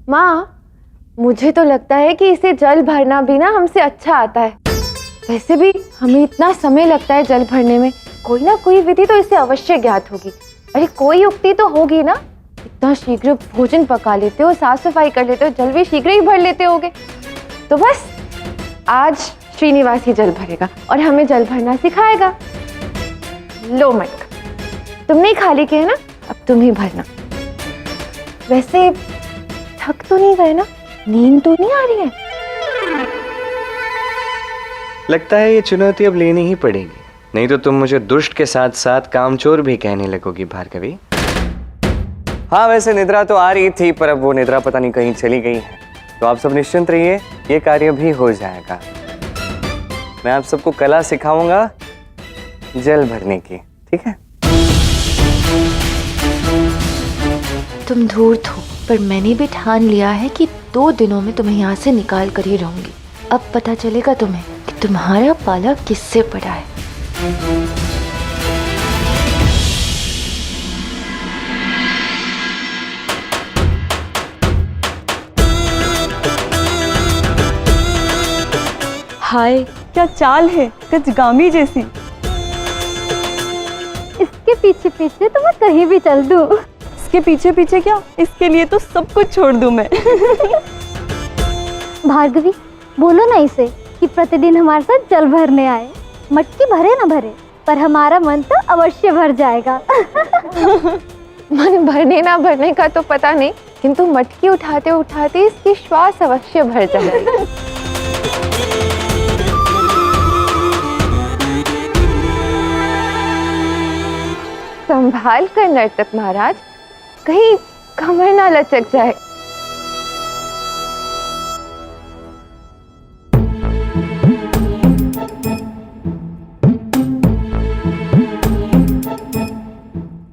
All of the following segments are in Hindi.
माँ, मुझे तो लगता है कि इसे जल भरना भी ना हमसे अच्छा आता है। वैसे भी हमें इतना समय लगता है जल भरने में, कोई ना कोई विधि तो इसे अवश्य ज्ञात होगी। अरे कोई युक्ति तो होगी ना। इतना शीघ्र भोजन पका लेते हो, साफ सफाई कर लेते हो, जल भी शीघ्र ही भर लेते होगे। तो बस आज श्रीनिवास ही जल भरेगा और हमें जल भरना सिखाएगा। लो मटका, तुमने ही खाली किया है ना, अब तुम ही भरना। वैसे थक तो नहीं गए ना? नींद तो नहीं आ रही है? लगता है ये चुनौती अब लेनी ही पड़ेगी, नहीं तो तुम मुझे दुष्ट के साथ साथ कामचोर भी कहने लगोगी भार्गवी। हाँ, वैसे निद्रा तो आ रही थी, पर अब वो निद्रा पता नहीं कहीं चली गई है। तो आप सब निश्चिंत रहिए, ये कार्य भी हो जाएगा। मैं आप सबको कला सिखाऊंगा जल भरने की, ठीक है? तुम धूर्त हो, पर मैंने भी ठान लिया है कि 2 दिनों में तुम्हें यहाँ से निकाल कर ही रहूंगी। अब पता चलेगा तुम्हें कि तुम्हारा पाला किससे पड़ा है। हाय, क्या चाल है, गजगामी जैसी। इसके पीछे पीछे तो मैं कहीं भी चल दूं। इसके पीछे पीछे क्या, इसके लिए तो सब कुछ छोड़ दूं मैं। भार्गवी, बोलो ना इसे कि प्रतिदिन हमारे साथ जल भरने आए। मटकी भरे ना भरे, पर हमारा मन तो अवश्य भर जाएगा। मन भरने ना भरने का तो पता नहीं, किंतु मटकी उठाते उठाते इसकी श्वास अवश्य भर जाएगी। संभाल कर नर्तक महाराज, कहीं कमर ना लचक जाए।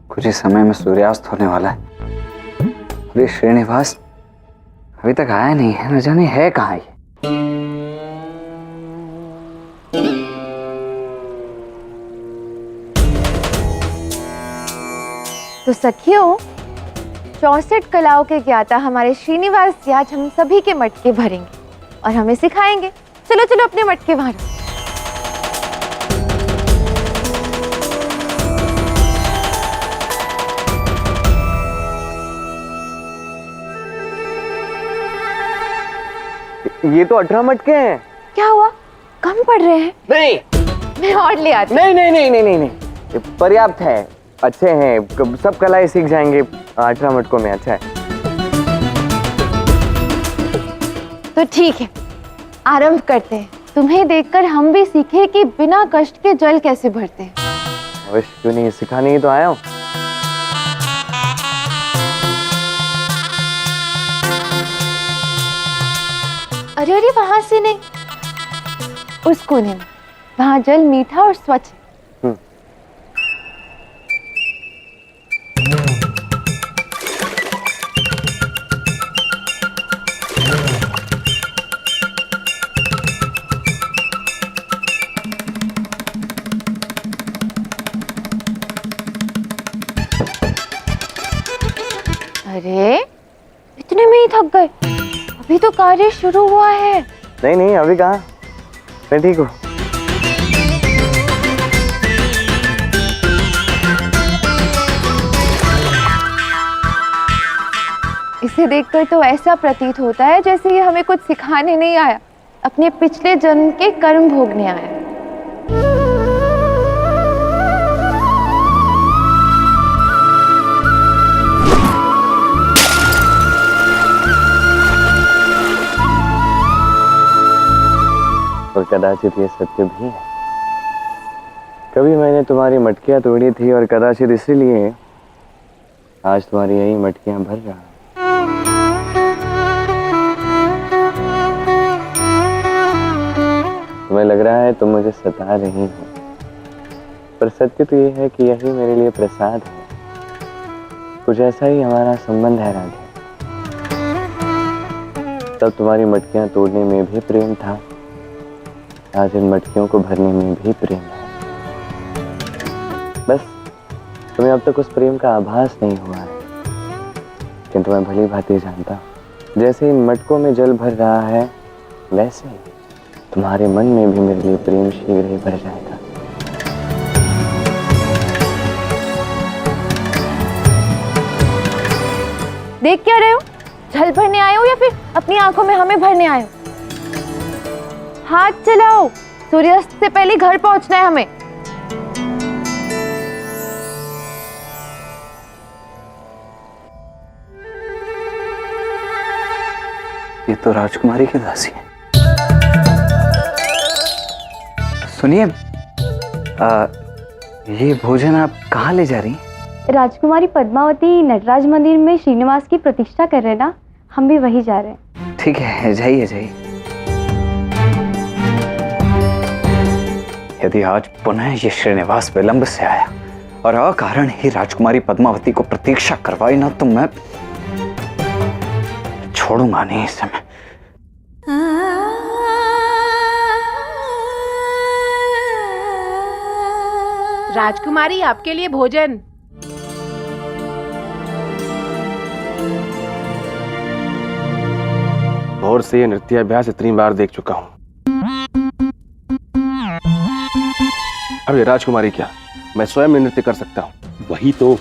कुछ ही समय में सूर्यास्त होने वाला है। अरे श्रीनिवास अभी तक आया नहीं है, न जाने है कहाँ ये। तो सखियों, 64 कलाओं के ज्ञाता हमारे श्रीनिवास जी आज हम सभी के मटके भरेंगे और हमें सिखाएंगे। चलो चलो अपने मटके भरो। ये तो 18 मटके हैं। क्या हुआ, कम पड़ रहे हैं? नहीं मैं और ले आती। नहीं नहीं नहीं नहीं नहीं नहीं, ये पर्याप्त है, अच्छे हैं, सब कलाएं सीख जाएंगे 18 मटकों में। अच्छा है, तो ठीक है, आरंभ करते हैं। तुम्हें देखकर हम भी सीखे कि बिना कष्ट के जल कैसे भरते हैं। अवश्य क्यों नहीं, सिखाने ही तो आया हूँ। अरे अरे, वहां से नहीं, उस कोने में, वहां जल मीठा और स्वच्छ है। अरे इतने में ही थक गए? अभी तो कार्य शुरू हुआ है। नहीं नहीं, अभी कहाँ, मैं ठीक हूँ। इसे देखकर तो ऐसा प्रतीत होता है जैसे ये हमें कुछ सिखाने नहीं आया, अपने पिछले जन्म के कर्म भोगने आया। और कदाचित ये सत्य भी है। कभी मैंने तुम्हारी मटकियां तोड़ी थी और कदाचित इसीलिए आज तुम्हारी यही मटकियां भर रहा हूं। तुम्हें लग रहा है तुम मुझे सता रही हो, पर सत्य तो ये है कि यही मेरे लिए प्रसाद है। कुछ ऐसा ही हमारा संबंध है राधे। तब तुम्हारी मटकियां तोड़ने में भी प्रेम था, आज इन मटकियों को भरने में भी प्रेम है। बस तुम्हें अब तक उस प्रेम का आभास नहीं हुआ है, किंतु मैं भली भांति जानता हूं जैसे इन मटकों में जल भर रहा है, वैसे ही तुम्हारे मन में भी मेरे लिए प्रेम शीघ्र ही भर जाएगा। देख क्या रहे हो? जल भरने आए हो या फिर अपनी आंखों में हमें भरने आए हो? हाथ चलाओ, सूर्यास्त से पहले घर पहुंचना है हमें। ये तो राजकुमारी की दासी है। सुनिए, ये भोजन आप कहाँ ले जा रही हैं? राजकुमारी पद्मावती नटराज मंदिर में श्रीनिवास की प्रतिष्ठा कर रहे हैं ना, हम भी वही जा रहे हैं। ठीक है, जाइए जाइए। यदि आज पुनः ये श्रीनिवास विलंब से आया और अकारण ही राजकुमारी पद्मावती को प्रतीक्षा करवाई ना, तो मैं छोड़ूंगा नहीं इस समय। राजकुमारी, आपके लिए भोजन। भोर से ये नृत्य अभ्यास इतनी बार देख चुका हूं। अब ये राजकुमारी क्या, मैं स्वयं नृत्य कर सकता हूं। वही तो,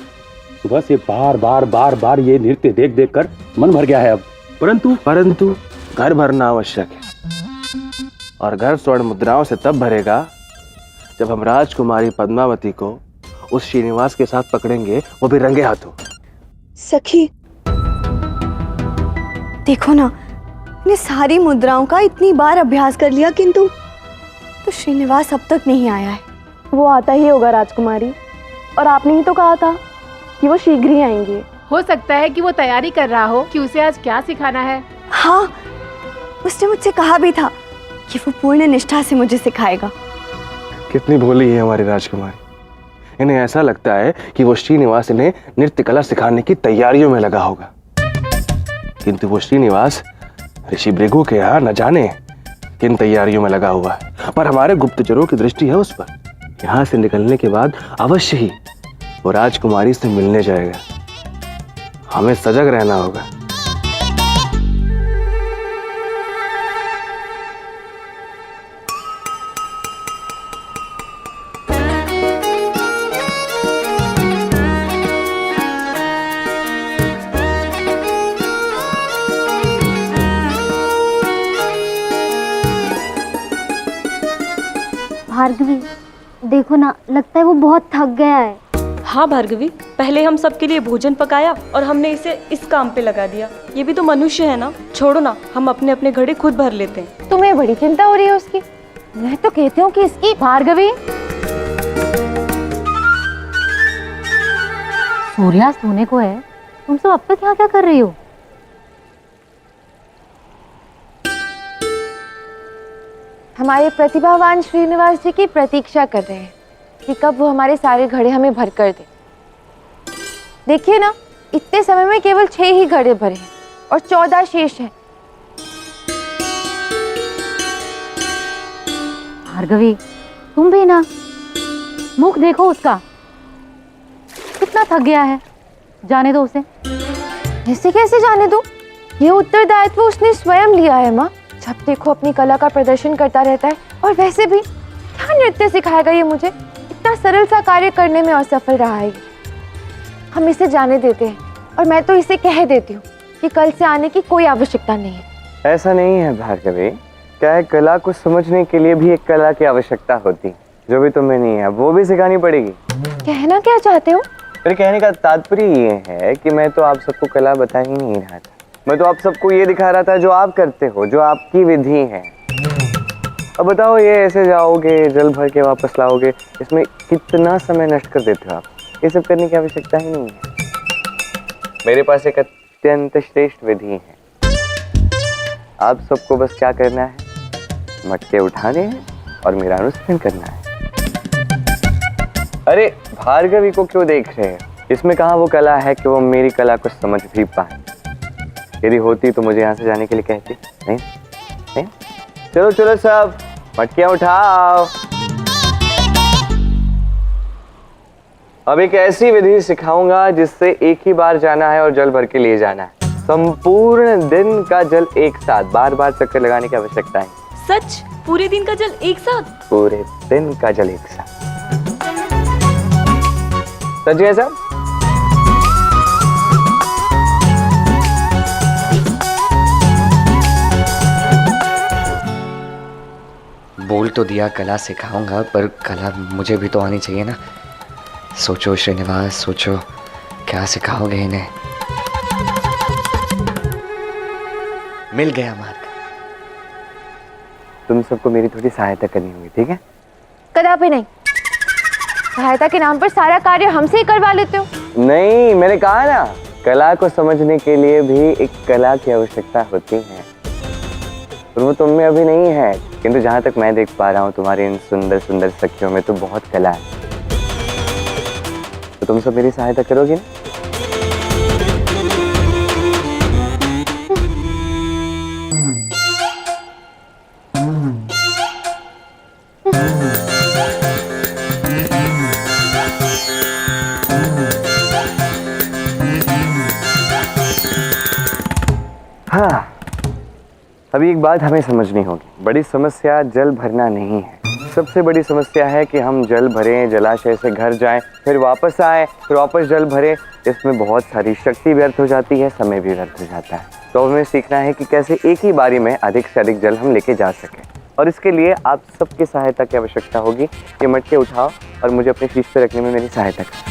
सुबह से बार बार बार बार ये नृत्य देख देख कर मन भर गया है अब। परंतु घर भरना आवश्यक है, और घर स्वर्ण मुद्राओं से तब भरेगा जब हम राजकुमारी पद्मावती को उस श्रीनिवास के साथ पकड़ेंगे, वो भी रंगे हाथों। सखी, देखो ना, मैंने सारी मुद्राओं का इतनी बार अभ्यास कर लिया, किंतु तो श्रीनिवास अब तक नहीं आया है। वो आता ही होगा राजकुमारी, और आपने ही तो कहा था कि वो शीघ्र ही आएंगे। हो सकता है कि वो तैयारी कर रहा हो कि उसे आज क्या सिखाना है। हाँ, उसने मुझसे कहा भी था कि वो पूर्ण निष्ठा से मुझे सिखाएगा। कितनी भोली है हमारी राजकुमारी। इन्हें ऐसा लगता है कि वो श्रीनिवास इन्हें नृत्य कला सिखाने की तैयारियों में लगा होगा, किंतु वो श्रीनिवास ऋषि भृगु के यहाँ न जाने किन तैयारियों में लगा हुआ है। पर हमारे गुप्तचरों की दृष्टि है उस पर। यहाँ से निकलने के बाद अवश्य ही वो राजकुमारी से मिलने जाएगा। हमें सजग रहना होगा। भार्गवी, देखो ना, लगता है वो बहुत थक गया है। हाँ भार्गवी, पहले हम सबके लिए भोजन पकाया और हमने इसे इस काम पे लगा दिया। ये भी तो मनुष्य है ना, छोड़ो ना, हम अपने अपने घड़े खुद भर लेते हैं। तुम्हें बड़ी चिंता हो रही है उसकी। मैं तो कहती हूँ कि इसकी भार्गवी, सूर्यास्त होने को है, तुम सब अब तक यहाँ क्या कर रही हो? हमारे प्रतिभावान श्रीनिवास जी की प्रतीक्षा कर रहे हैं कि कब वो हमारे सारे घड़े हमें भर कर दे। देखिए ना, इतने समय में केवल 6 ही घड़े भरे हैं और 14 शेष हैं। भार्गवी, तुम भी ना, मुख देखो उसका, कितना थक गया है। जाने दो उसे। ऐसे कैसे जाने दो? ये उत्तरदायित्व उसने स्वयं लिया है माँ। जब देखो अपनी कला का प्रदर्शन करता रहता है, और वैसे भी क्या नृत्य सिखाएगा ये मुझे? इतना सरल सा कार्य करने में असफल रहा है ये। हम इसे जाने देते हैं, और मैं तो इसे कह देती हूँ कि कल से आने की कोई आवश्यकता नहीं है। ऐसा नहीं है भार्गवी, क्या है, कला को समझने के लिए भी एक कला की आवश्यकता होती है, जो भी तुम्हें नहीं है वो भी सिखानी पड़ेगी। कहना क्या चाहते हो? मेरे कहने का तात्पर्य ये है कि मैं तो आप सबको कला बता ही नहीं रहा था। मैं तो आप सबको ये दिखा रहा था जो आप करते हो, जो आपकी विधि है। अब बताओ, ये ऐसे जाओगे, जल भर के वापस लाओगे, इसमें कितना समय नष्ट कर देते हो आप। ये सब करने की आवश्यकता ही नहीं है। मेरे पास एक अत्यंत श्रेष्ठ विधि है। आप सबको बस क्या करना है, मटके उठाने हैं और मेरा अनुसरण करना है। अरे भार्गवी को क्यों देख रहे हैं? इसमें कहाँ वो कला है कि वो मेरी कला को समझ भी पाए। यदि होती तो मुझे यहाँ से जाने के लिए कहती। नहीं? चलो चलो सब, मटकियाँ उठाओ। अब एक ऐसी विधि सिखाऊंगा जिससे एक ही बार जाना है और जल भर के लिए जाना है। संपूर्ण दिन का जल एक साथ, बार बार चक्कर लगाने की आवश्यकता है। सच? पूरे दिन का जल एक साथ? पूरे दिन का जल एक साथ। सच है सब? बोल तो दिया कला सिखाऊंगा, पर कला मुझे भी तो आनी चाहिए ना। सोचो श्रीनिवास, सोचो क्या सिखाओगे इन्हें। मिल गया मार्ग। तुम सबको मेरी थोड़ी सहायता करनी होगी, ठीक है? कदापि नहीं। सहायता के नाम पर सारा कार्य हमसे ही करवा लेते हो। नहीं, मैंने कहा ना, कला को समझने के लिए भी एक कला की आवश्यकता होती है, और वो तुम में अभी नहीं है। किंतु जहां तक मैं देख पा रहा हूँ तुम्हारी इन सुंदर सुंदर सखियों में तो बहुत कला है। तो तुम सब मेरी सहायता करोगी ना? हाँ, अभी एक बात हमें समझनी होगी। बड़ी समस्या जल भरना नहीं है, सबसे बड़ी समस्या है कि हम जल भरें, जलाशय से घर जाएं, फिर वापस आएं, फिर वापस जल भरें। इसमें बहुत सारी शक्ति व्यर्थ हो जाती है, समय भी व्यर्थ हो जाता है। तो हमें सीखना है कि कैसे एक ही बारी में अधिक से अधिक जल हम लेके जा सकें, और इसके लिए आप सबकी सहायता की आवश्यकता होगी। ये मटके उठाओ और मुझे अपनी शीश पे रखने में मेरी सहायता करो।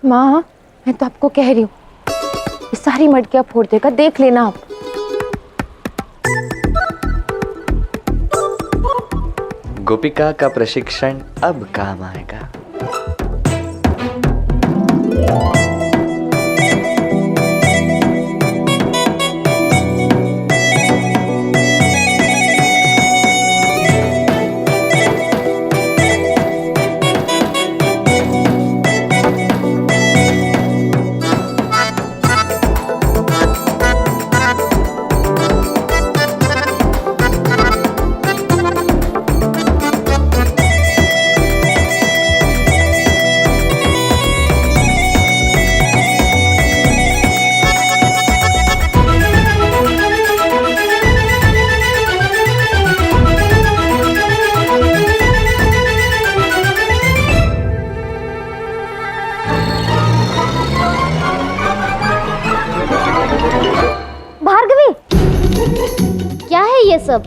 माँ, मैं तो आपको कह रही हूँ, ये सारी मटकियाँ फोड़ देगा, देख लेना आप। गोपिका का प्रशिक्षण अब काम आएगा। ये सब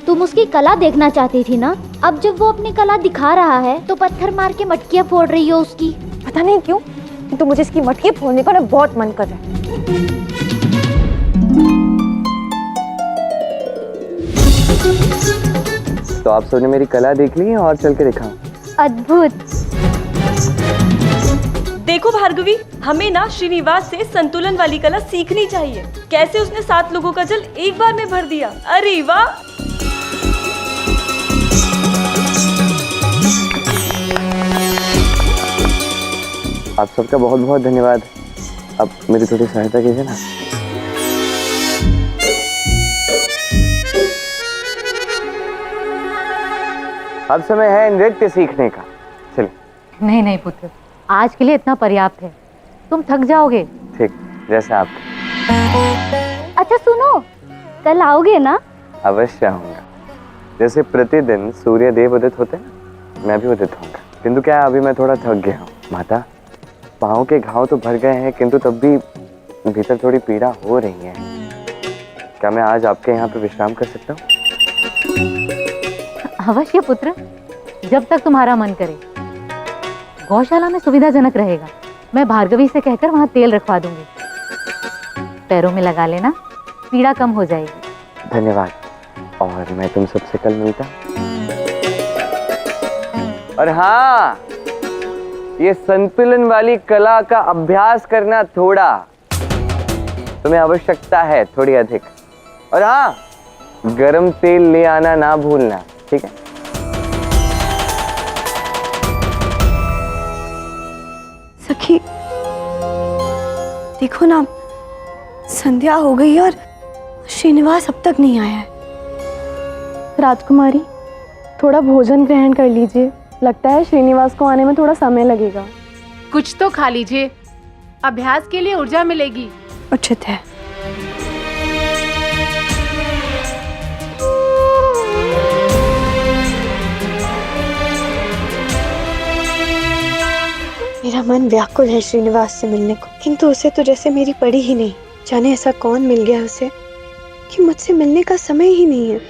तुम उसकी कला देखना चाहती थी ना? अब जब वो अपनी कला दिखा रहा है तो पत्थर मार के मटकियां फोड़ रही हो उसकी। पता नहीं क्यों, तो मुझे इसकी मटकी फोड़ने का ना बहुत मन कर रहा है। तो आप सबने मेरी कला देख ली है और चल के दिखाऊं? अद्भुत। देखो भार्गवी, हमें ना श्रीनिवास से संतुलन वाली कला सीखनी चाहिए। कैसे उसने 7 लोगों का जल एक बार में भर दिया। अरे वाह! आप सबका बहुत बहुत धन्यवाद। अब मेरी थोड़ी सहायता कीजिए ना। अब समय है नृत्य सीखने का। चलिए। नहीं नहीं पुत्र, आज के लिए इतना पर्याप्त है, तुम थक जाओगे। ठीक, जैसा आप। अच्छा सुनो, कल आओगे ना? अवश्य आऊंगा। जैसे प्रतिदिन सूर्य देव उदित होते हैं, मैं भी उदित होऊंगा। किंतु क्या अभी मैं थोड़ा थक गया हूँ माता। पाँव के घाव तो भर गए हैं, किंतु तब भी भीतर थोड़ी पीड़ा हो रही है। क्या मैं आज आपके यहाँ पे विश्राम कर सकता हूँ? अवश्य पुत्र, जब तक तुम्हारा मन करे। गौशाला में सुविधाजनक रहेगा। मैं भार्गवी से कहकर वहाँ तेल रखवा दूंगी, पैरों में लगा लेना, पीड़ा कम हो जाएगी। धन्यवाद। और मैं तुम सबसे कल मिलता। और हाँ, ये संतुलन वाली कला का अभ्यास करना थोड़ा तुम्हें आवश्यकता है, थोड़ी अधिक। और हाँ, गरम तेल ले आना ना भूलना, ठीक है? सखी, देखो ना, संध्या हो गई और श्रीनिवास अब तक नहीं आया है। राजकुमारी, थोड़ा भोजन ग्रहण कर लीजिए, लगता है श्रीनिवास को आने में थोड़ा समय लगेगा। कुछ तो खा लीजिए, अभ्यास के लिए ऊर्जा मिलेगी। उचित है। मेरा मन व्याकुल है श्रीनिवास से मिलने को, किंतु उसे तो जैसे मेरी पड़ी ही नहीं। जाने ऐसा कौन मिल गया उसे कि मुझसे मिलने का समय ही नहीं है।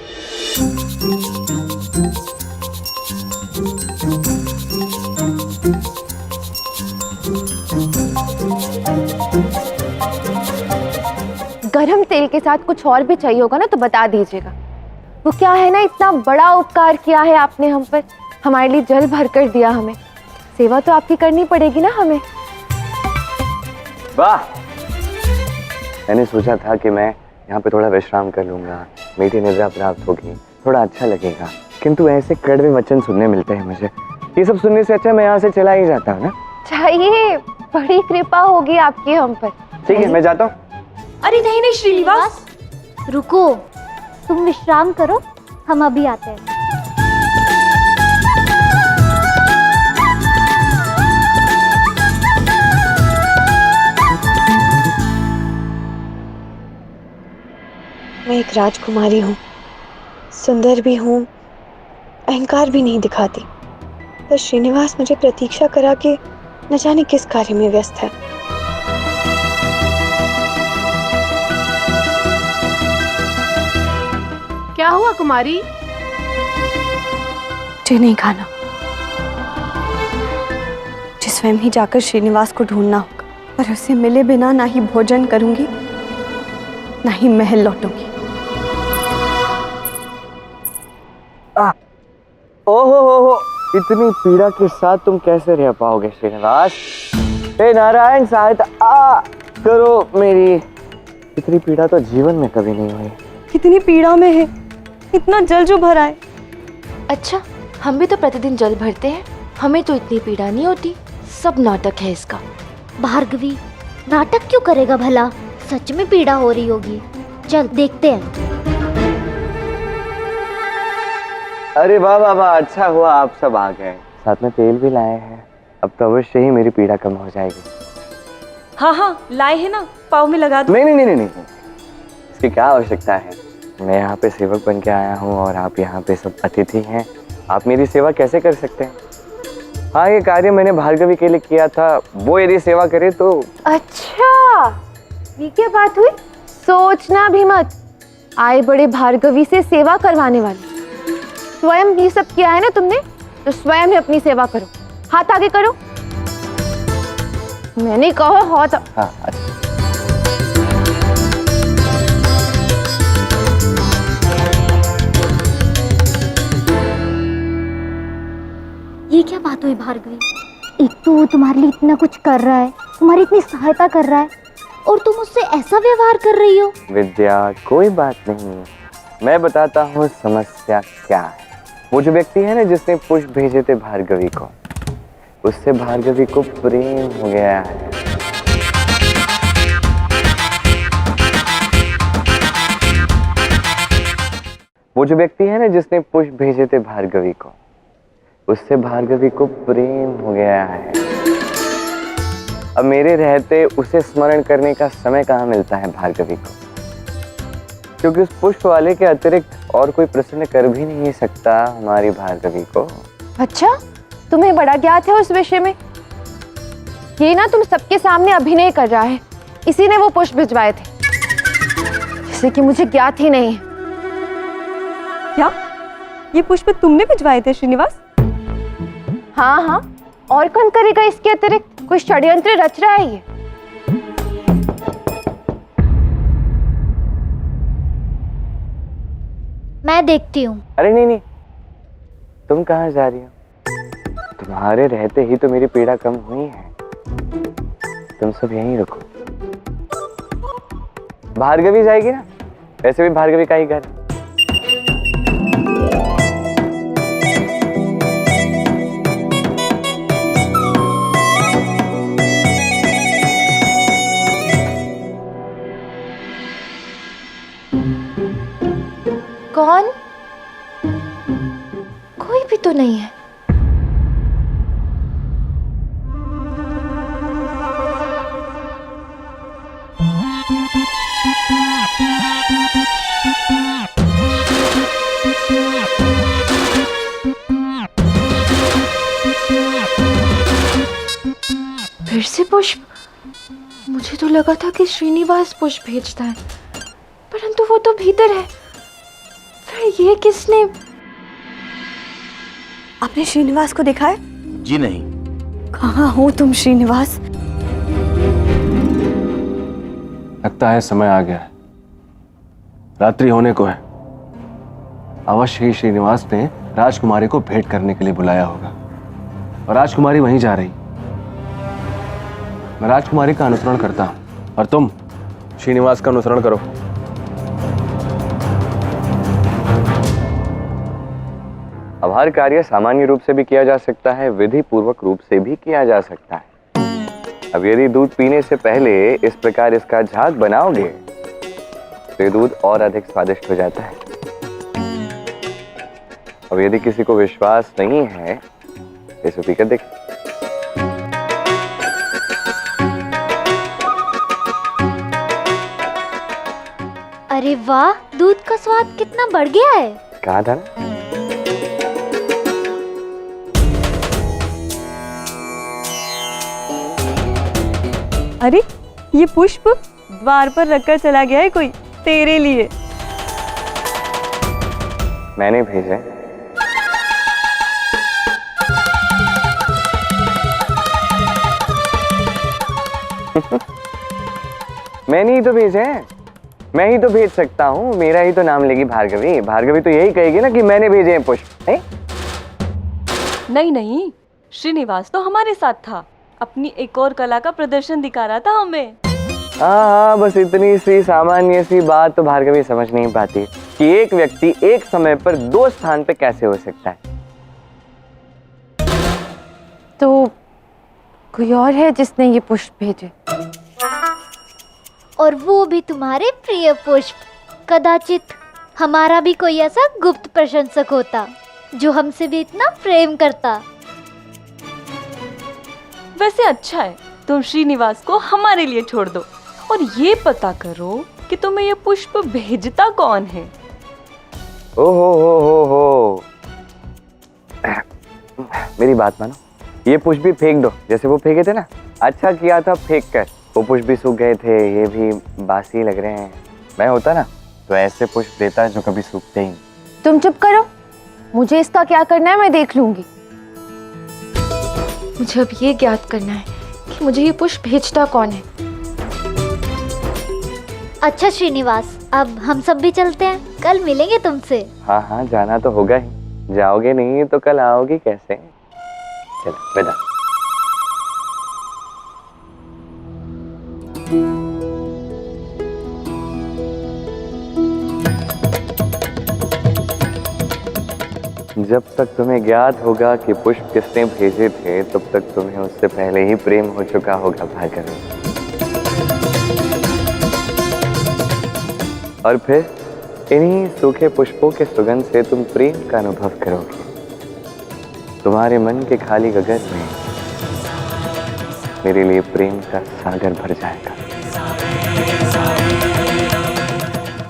गरम तेल के साथ कुछ और भी चाहिए होगा ना तो बता दीजिएगा। वो क्या है ना, इतना बड़ा उपकार किया है आपने हम पर, हमारे लिए जल भर कर दिया हमें, सेवा तो आपकी करनी पड़ेगी ना हमें। वाह, मैंने सोचा था कि मैं यहाँ पे थोड़ा विश्राम कर लूंगा, मीठी निद्रा प्राप्त होगी, थोड़ा अच्छा लगेगा, किंतु ऐसे कड़वे वचन सुनने मिलते हैं मुझे। ये सब सुनने से अच्छा मैं यहाँ से चला ही जाता हूँ ना। चाहिए, बड़ी कृपा होगी आपकी हम पर। ठीक है, मैं जाता हूँ। अरे नहीं नहीं श्रीनिवास, रुको, तुम विश्राम करो, हम अभी आते हैं। मैं एक राजकुमारी हूँ, सुंदर भी हूँ, अहंकार भी नहीं दिखाती, पर श्रीनिवास मुझे प्रतीक्षा करा के न जाने किस कार्य में व्यस्त है। क्या हुआ कुमारी? मुझे नहीं खाना, मुझे स्वयं ही जाकर श्रीनिवास को ढूंढना होगा, पर उससे मिले बिना ना ही भोजन करूंगी ना ही महल लौटूंगी। ओहो, इतनी पीड़ा के साथ तुम कैसे रह पाओगे श्रीनिवास? हे नारायण, सहायता करो मेरी। इतनी पीड़ा तो जीवन में कभी नहीं हुई। कितनी पीड़ा में है, इतना जल जो भरा है। अच्छा, हम भी तो प्रतिदिन जल भरते हैं, हमें तो इतनी पीड़ा नहीं होती। सब नाटक है इसका। भार्गवी, नाटक क्यों करेगा भला? सच में पीड़ा हो रही होगी, चल देखते हैं। अरे वाह वाह वाह, अच्छा हुआ आप सब आ गए, साथ में तेल भी लाए हैं। अब तो अवश्य ही मेरी पीड़ा कम हो जाएगी। हाँ लाए हैं ना, पाँव में लगा दो। नहीं, इसकी क्या आवश्यकता है? मैं यहाँ पे सेवक बन के आया हूँ और आप यहाँ पे सब अतिथि हैं, आप मेरी सेवा कैसे कर सकते हैं? हाँ, ये कार्य मैंने भार्गवी के लिए किया था, वो यदि सेवा करे तो। अच्छा, ये क्या बात हुई? सोचना भी मत, आए बड़े भार्गवी से सेवा करवाने वाले। स्वयं ये सब किया है ना तुमने, तो स्वयं ही अपनी सेवा करो। हाथ आगे करो। मैंने कहा हाथ। हाँ, अच्छा। ये क्या बात हुई भार्गवी? एक तो वो तुम्हारे लिए इतना कुछ कर रहा है, तुम्हारी इतनी सहायता कर रहा है, और तुम उससे ऐसा व्यवहार कर रही हो। विद्या, कोई बात नहीं, मैं बताता हूँ समस्या क्या है। वो जो व्यक्ति है ना जिसने पुष्प भेजे थे भार्गवी को, उससे भार्गवी को प्रेम हो गया है। वो जो व्यक्ति है ना जिसने पुष्प भेजे थे भार्गवी को, उससे भार्गवी को प्रेम हो गया है। अब मेरे रहते उसे स्मरण करने का समय कहाँ मिलता है भार्गवी को, क्योंकि उस पुष्प वाले के अतिरिक्त और कोई प्रसन्न कर भी नहीं सकता हमारी भार्गवी को। अच्छा, तुम्हें बड़ा ज्ञात है उस विषय में। ये ना तुम सबके सामने अभिनय कर रहा है, इसी ने वो पुष्प भिजवाए थे, जिसे कि मुझे ज्ञात ही नहीं है। क्या ये पुष्प तुमने भिजवाए थे श्रीनिवास? हाँ, और कौन करेगा इसके अतिरिक्त? कोई षड्यंत्र रच रहा है ये। मैं देखती हूँ। अरे नहीं, तुम कहाँ जा रही हो? तुम्हारे रहते ही तो मेरी पीड़ा कम हुई है, तुम सब यहीं रुको। भार्गवी जाएगी ना, वैसे भी भार्गवी का ही घर है। कौन फिर से पुष्प? मुझे तो लगा था कि श्रीनिवास पुष्प भेजता है, परंतु वो तो भीतर है। फिर ये किसने? आपने श्रीनिवास को देखा है? जी नहीं। कहाँ हो तुम श्रीनिवास? लगता है समय आ गया है, रात्रि होने को है। अवश्य ही श्रीनिवास ने राजकुमारी को भेंट करने के लिए बुलाया होगा और राजकुमारी वहीं जा रही। मैं राजकुमारी का अनुसरण करता हूं और तुम श्रीनिवास का अनुसरण करो। अब हर कार्य सामान्य रूप से भी किया जा सकता है, विधि पूर्वक रूप से भी किया जा सकता है। अब यदि दूध पीने से पहले इस प्रकार इसका झाग बनाओगे तो ये दूध और अधिक स्वादिष्ट हो जाता है। अब यदि किसी को विश्वास नहीं है इसे पीकर देख। अरे वाह, दूध का स्वाद कितना बढ़ गया है। कहा था ना? अरे ये पुष्प द्वार पर रखकर चला गया है कोई, तेरे लिए। मैंने भेजा। मैंने ही तो भेजे हैं, मैं ही तो भेज सकता हूँ, मेरा ही तो नाम लेगी भार्गवी। भार्गवी तो यही कहेगी ना कि मैंने भेजे हैं पुष्प। नहीं नहीं, श्रीनिवास तो हमारे साथ था, अपनी एक और कला का प्रदर्शन दिखा रहा था हमें। हाँ, बस इतनी सी सामान्य सी बात तो भार्गवी समझ नहीं पाती कि एक व्यक्ति एक समय पर दो स्थान पे कैसे हो सकता है। तो कोई और है जिसने ये पुष्प भेजे, और वो भी तुम्हारे प्रिय पुष्प। कदाचित हमारा भी कोई ऐसा गुप्त प्रशंसक होता जो हमसे भी इतना प्रेम करता। वैसे अच्छा है, तुम श्रीनिवास को हमारे लिए छोड़ दो और ये पता करो कि तुम्हें ये पुष्प भेजता कौन है। हो मेरी बात मानो, ये पुष्प भी फेंक दो जैसे वो फेंके थे ना। अच्छा किया था फेंक कर, वो पुष्प भी सूख गए थे, ये भी बासी लग रहे हैं। मैं होता ना तो ऐसे पुष्प देता जो कभी सूखते ही नहीं। तुम चुप करो, मुझे इसका क्या करना है मैं देख लूंगी। मुझे अब ये ज्ञात करना है कि मुझे ये पुष्प भेजता कौन है। अच्छा श्रीनिवास, अब हम सब भी चलते हैं, कल मिलेंगे तुमसे। हाँ हाँ, जाना तो होगा ही, जाओगे नहीं तो कल आओगी कैसे। चलो विदा। जब तक तुम्हें ज्ञात होगा कि पुष्प किसने भेजे थे तब तक तुम्हें उससे पहले ही प्रेम हो चुका होगा भार्गवी। और फिर इन्हीं सूखे पुष्पों के सुगंध से तुम प्रेम का अनुभव करोगे। तुम्हारे मन के खाली गगन में मेरे लिए प्रेम का सागर भर जाएगा।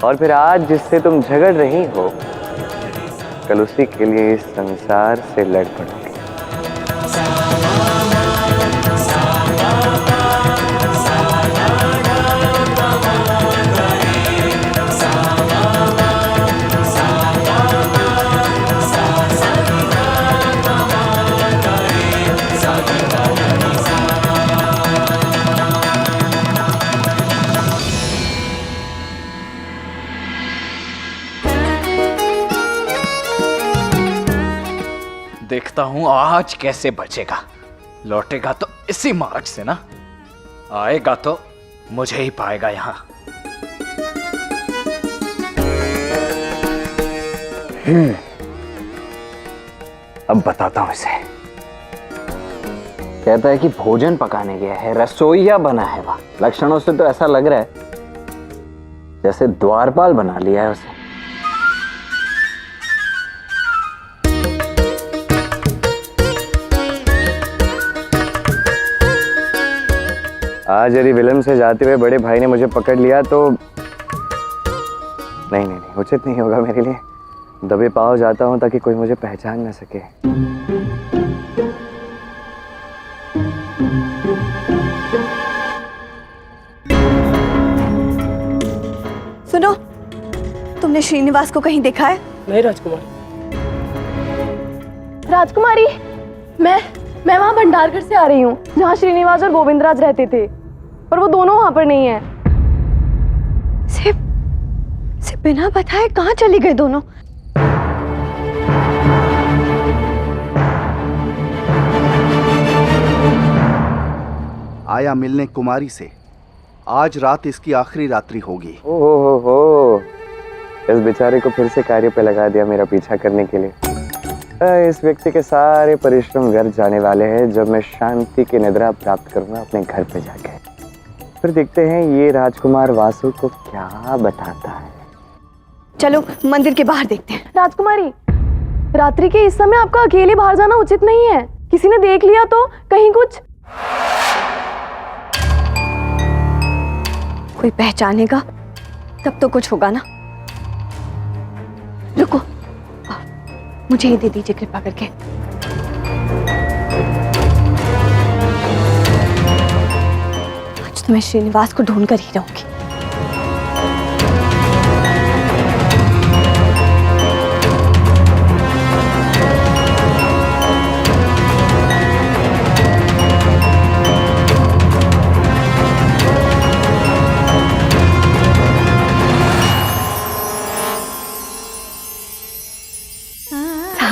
और फिर आज जिससे तुम झगड़ रही हो, कल उसी के लिए इस संसार से लड़ पड़ोगे। देखता हूं आज कैसे बचेगा। लौटेगा तो इसी मार्ग से ना, आएगा तो मुझे ही पाएगा यहां। अब बताता हूं इसे। कहता है कि भोजन पकाने गया है, रसोईया बना है। वह लक्षणों से तो ऐसा लग रहा है जैसे द्वारपाल बना लिया है उसे। आज यदि विलंब से जाते हुए बड़े भाई ने मुझे पकड़ लिया तो नहीं, उचित नहीं होगा मेरे लिए। दबे पाँव जाता हूं ताकि कोई मुझे पहचान न सके। श्रीनिवास को कहीं देखा है? नहीं राजकुमारी। राजकुमारी, मैं वहाँ भंडारघर से आ रही हूँ, जहाँ श्रीनिवास और गोविंदराज रहते थे, पर वो दोनों वहाँ पर नहीं है। सिर्फ बिना बताए कहाँ चले गए दोनों? आया मिलने कुमारी से। आज रात इसकी आखिरी रात्रि होगी। हो इस बेचारे को फिर से कार्य पे लगा दिया मेरा पीछा करने के लिए। इस व्यक्ति के सारे परिश्रम व्यर्थ जाने वाले हैं जब मैं शांति की निद्रा प्राप्त करूंगा अपने घर पे जाके। फिर देखते हैं ये राजकुमार वासु को क्या बताता है। चलो मंदिर के बाहर देखते हैं। राजकुमारी, रात्रि के इस समय आपका अकेले बाहर जाना उचित नहीं है। किसी ने देख लिया तो कहीं कुछ कोई पहचानेगा तब तो कुछ होगा ना। रुको, मुझे ही दे दीजिए कृपा करके। आज तो मैं श्रीनिवास को ढूंढ कर ही रहूंगी।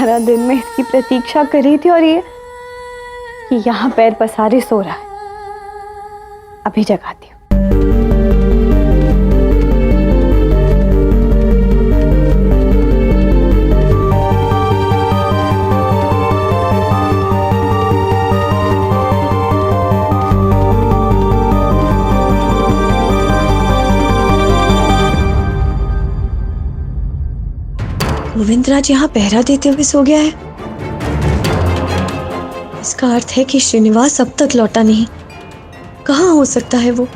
सारा दिन मैं इसकी प्रतीक्षा कर रही थी और ये यहाँ पैर पसारे सो रहा है। अभी जगाती हूँ। गोविंदराज यहाँ पहरा देते हुए सो गया है। इसका अर्थ है कि श्रीनिवास अब तक लौटा नहीं। कहाँ हो सकता है वो?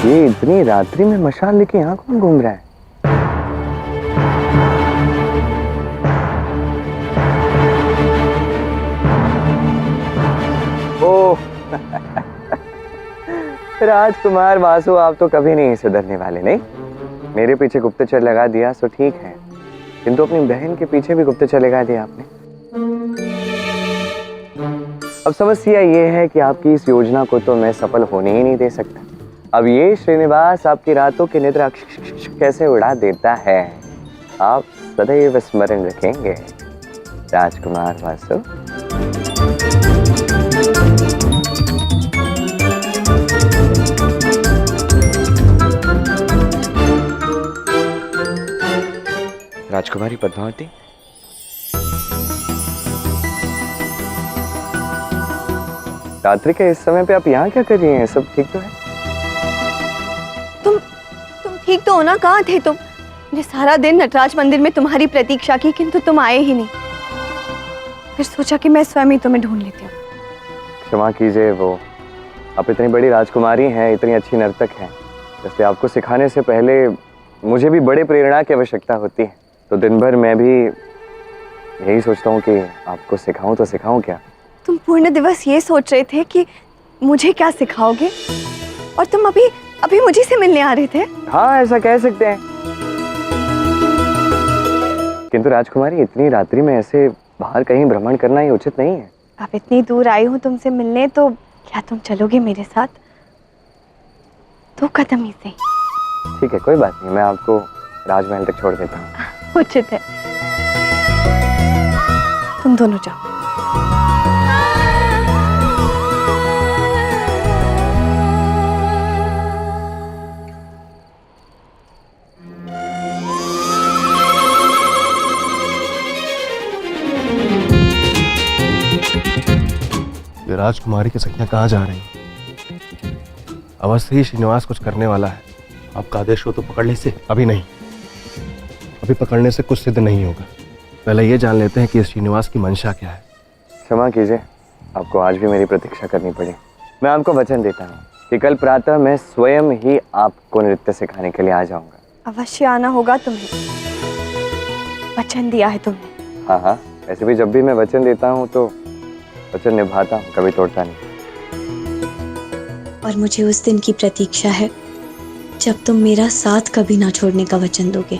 ये इतनी रात्रि में मशाल लेके यहाँ कौन घूम रहा है? ओह राजकुमार वासु, आप तो कभी नहीं सुधरने वाले। नहीं, मेरे पीछे गुप्तचर लगा दिया सो ठीक है, किंतु अपनी बहन के पीछे भी गुप्तचर लगा दिया आपने। अब समस्या ये है कि आपकी इस योजना को तो मैं सफल होने ही नहीं दे सकता। अब ये श्रीनिवास आपकी रातों की निद्रा कैसे उड़ा देता है, आप सदैव स्मरण रखेंगे राजकुमार वासु। राजकुमारी पद्मावती, रात्रि के इस समय पे आप यहाँ क्या कर रही हैं? सब ठीक तो है? तुम ठीक तो हो ना? कहाँ थे तुम? मैंने सारा दिन नटराज मंदिर में तुम्हारी प्रतीक्षा की, किंतु तुम आए ही नहीं। फिर सोचा कि मैं स्वयं ही तुम्हें ढूंढ लेती हूँ। क्षमा कीजिए, वो आप इतनी बड़ी राजकुमारी हैं, इतनी अच्छी नर्तक हैं, इसलिए आपको सिखाने से पहले मुझे भी बड़े प्रेरणा की आवश्यकता होती है। तो दिन भर मैं भी यही सोचता हूँ कि आपको सिखाऊं तो सिखाऊं क्या। तुम पूर्ण दिवस ये सोच रहे थे कि मुझे क्या सिखाओगे, और तुम अभी मुझे से मिलने आ रहे थे। हाँ, ऐसा कह सकते हैं, किंतु राजकुमारी इतनी रात्रि में ऐसे बाहर कहीं भ्रमण करना ही उचित नहीं है। अब इतनी दूर आई हूँ तुमसे मिलने, तो क्या तुम चलोगे मेरे साथ? 2 कदम ही सही। ठीक है, कोई बात नहीं, मैं आपको राजमहल तक छोड़ देता हूँ। उचित है, तुम दोनों जाओ। बोले राजकुमारी की सखियां कहाँ जा रही हैं? अवश्य ही श्रीनिवास कुछ करने वाला है। आपका आदेश हो तो पकड़ ले इसे। अभी नहीं, अभी पकड़ने से कुछ सिद्ध नहीं होगा। पहले ये जान लेते हैं कि इस श्रीनिवास की मंशा क्या है। क्षमा कीजिए, आपको आज भी मेरी प्रतीक्षा करनी पड़ी। मैं आपको वचन देता हूँ कि कल प्रातः मैं स्वयं ही आपको नृत्य सिखाने के लिए आ जाऊंगा। अवश्य आना होगा तुम्हें, वचन दिया है तुमने। हाँ हाँ, ऐसे भी जब भी मैं वचन देता हूँ तो वचन निभाता हूँ, कभी तोड़ता नहीं। और मुझे उस दिन की प्रतीक्षा है जब तुम मेरा साथ कभी ना छोड़ने का वचन दोगे।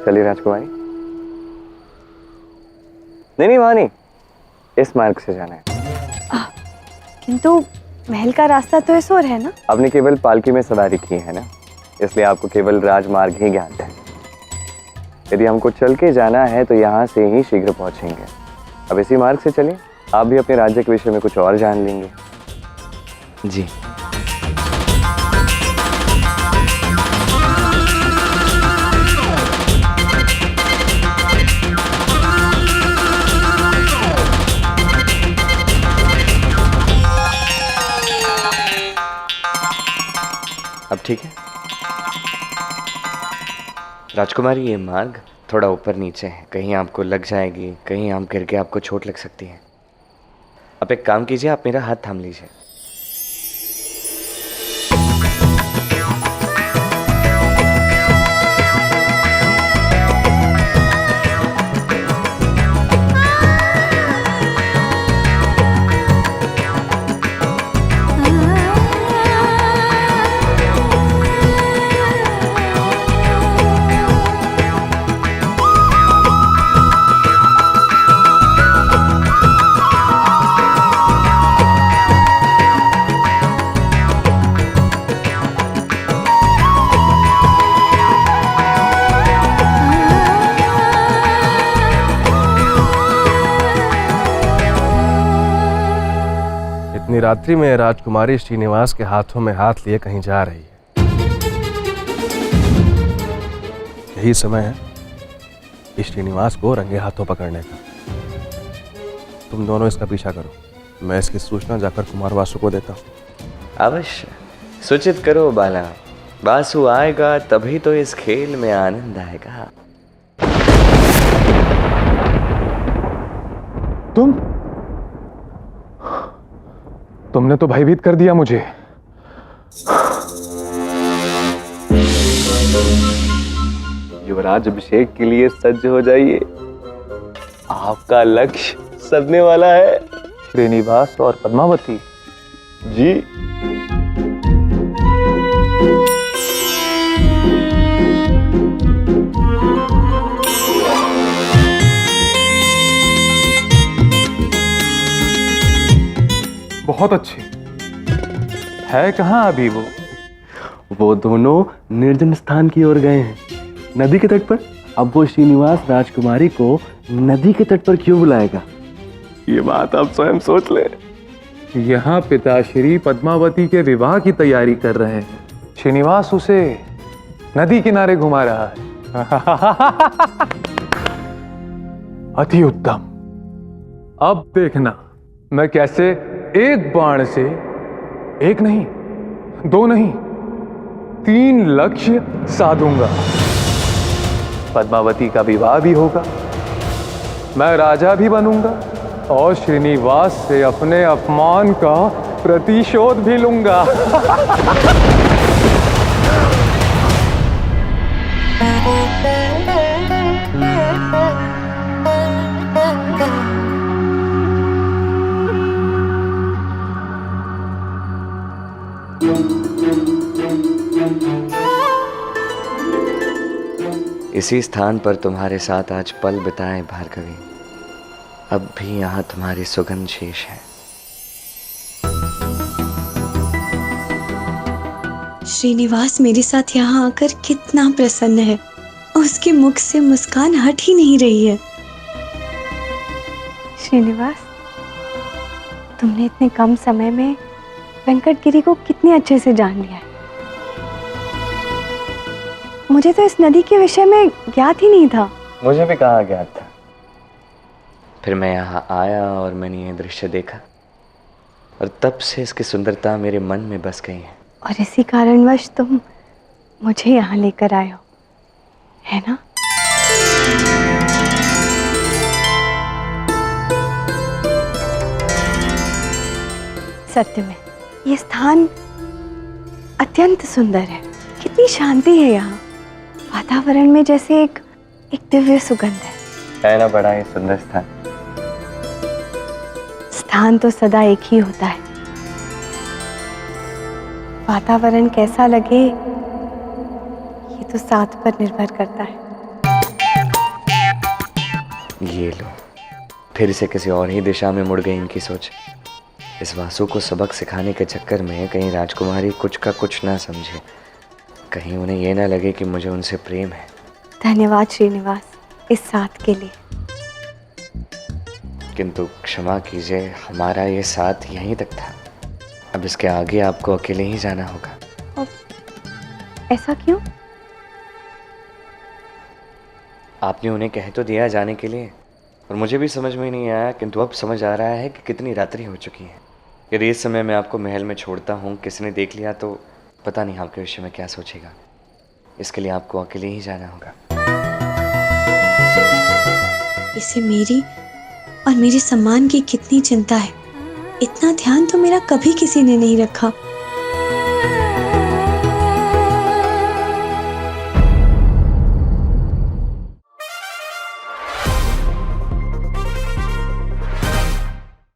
चलिए राजकुमारी। नहीं वहां नहीं, इस मार्ग से जाना है। किंतु महल का रास्ता तो इस ओर है ना? आपने केवल पालकी में सवारी की है ना, इसलिए आपको केवल राजमार्ग ही ज्ञात है। यदि हमको चल के जाना है तो यहाँ से ही शीघ्र पहुंचेंगे। अब इसी मार्ग से चलिए, आप भी अपने राज्य के विषय में कुछ और जान लेंगे। जी। अब ठीक है राजकुमारी, ये मार्ग थोड़ा ऊपर नीचे है, कहीं आपको लग जाएगी, कहीं आप गिर के आपको चोट लग सकती है। आप एक काम कीजिए, आप मेरा हाथ थाम लीजिए। इतनी रात्रि में राजकुमारी श्रीनिवास के हाथों में हाथ लिए कहीं जा रही है। यही समय है इस श्रीनिवास को रंगे हाथों पकड़ने का। तुम दोनों इसका पीछा करो, मैं इसकी सूचना जाकर कुमार वासु को देता हूँ। अवश्य, सूचित करो बाला। वासु आएगा तभी तो इस खेल में आनंद आएगा। तुमने तो भयभीत कर दिया मुझे। युवराज अभिषेक के लिए सज्ज हो जाइए, आपका लक्ष्य सजने वाला है। श्रीनिवास और पद्मावती जी। बहुत अच्छे। है कहाँ अभी वो दोनों निर्जन स्थान की ओर गए हैं, नदी के तट पर। अब वो श्रीनिवास राजकुमारी को नदी के तट पर क्यों बुलाएगा, ये बात आप स्वयं सोच ले। यहाँ पिताश्री पद्मावती के विवाह की तैयारी कर रहे हैं। श्रीनिवास उसे नदी किनारे घुमा रहा है। अति उत्तम। अब देखना मैं कैसे एक बाण से एक नहीं, दो नहीं, 3 लक्ष्य साधूंगा। पद्मावती का विवाह भी होगा, मैं राजा भी बनूंगा और श्रीनिवास से अपने अपमान का प्रतिशोध भी लूंगा। इसी स्थान पर तुम्हारे साथ आज पल बिताए भार्गवी, अब भी यहाँ तुम्हारी सुगंध शेष है। श्रीनिवास मेरे साथ यहाँ आकर कितना प्रसन्न है, उसके मुख से मुस्कान हट ही नहीं रही है। श्रीनिवास, तुमने इतने कम समय में वेंकटगिरी को कितने अच्छे से जान लिया है। मुझे तो इस नदी के विषय में ज्ञात ही नहीं था। मुझे भी कहाँ ज्ञात था, फिर मैं यहाँ आया और मैंने ये दृश्य देखा और तब से इसकी सुंदरता मेरे मन में बस गई है। और इसी कारणवश तुम मुझे यहाँ लेकर आए हो, है ना? सत्य में ये स्थान अत्यंत सुंदर है। कितनी शांति है यहाँ। वातावरण में जैसे एक दिव्य सुगंध है ना बड़ा ही सुंदर स्थान। स्थान तो सदा एक ही होता है, वातावरण कैसा लगे ये तो साथ पर निर्भर करता है। ये लो, फिर से किसी और ही दिशा में मुड़ गई इनकी सोच। इस वासु को सबक सिखाने के चक्कर में कहीं राजकुमारी कुछ का कुछ ना समझे, कहीं उन्हें ये ना लगे कि मुझे उनसे प्रेम है। धन्यवाद श्रीनिवास इस साथ के लिए। किंतु क्षमा कीजिए, हमारा ये साथ यहीं तक था। अब इसके आगे आपको अकेले ही जाना होगा। ऐसा क्यों? आपने उन्हें कह तो दिया जाने के लिए, और मुझे भी समझ में नहीं आया, किंतु अब समझ आ रहा है कि कितनी रात्रि हो चुकी है। यदि इस समय मैं आपको महल में छोड़ता हूँ, किसी ने देख लिया तो पता नहीं आपके विषय में क्या सोचेगा। इसके लिए आपको अकेले ही जाना होगा। इसे मेरी और मेरे सम्मान की कितनी चिंता है। इतना ध्यान तो मेरा कभी किसी ने नहीं रखा।